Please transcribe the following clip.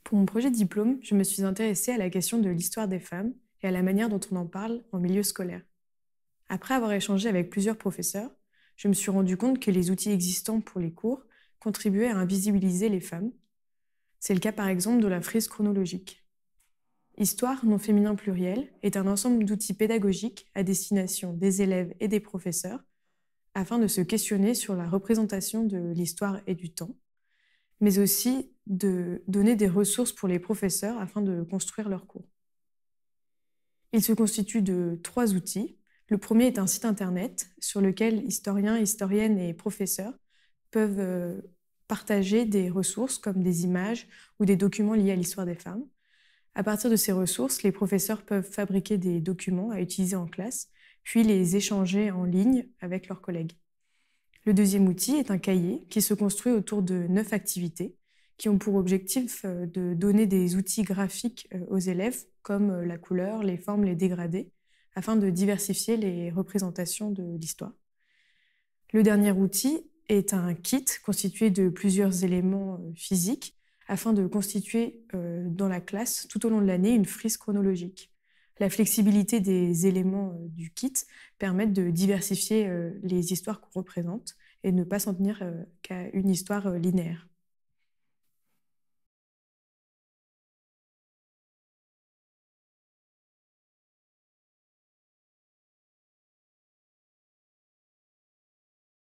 Pour mon projet de diplôme, je me suis intéressée à la question de l'histoire des femmes et à la manière dont on en parle en milieu scolaire. Après avoir échangé avec plusieurs professeurs, je me suis rendu compte que les outils existants pour les cours contribuaient à invisibiliser les femmes. C'est le cas par exemple de la frise chronologique. Histoire non féminin pluriel est un ensemble d'outils pédagogiques à destination des élèves et des professeurs afin de se questionner sur la représentation de l'histoire et du temps, mais aussi de donner des ressources pour les professeurs afin de construire leurs cours. Il se constitue de 3 outils. Le premier est un site internet sur lequel historiens, historiennes et professeurs peuvent partager des ressources comme des images ou des documents liés à l'histoire des femmes. À partir de ces ressources, les professeurs peuvent fabriquer des documents à utiliser en classe, puis les échanger en ligne avec leurs collègues. Le deuxième outil est un cahier qui se construit autour de 9 activités qui ont pour objectif de donner des outils graphiques aux élèves comme la couleur, les formes, les dégradés, afin de diversifier les représentations de l'histoire. Le dernier outil est un kit constitué de plusieurs éléments physiques afin de constituer dans la classe tout au long de l'année une frise chronologique. La flexibilité des éléments du kit permet de diversifier les histoires qu'on représente et ne pas s'en tenir qu'à une histoire linéaire.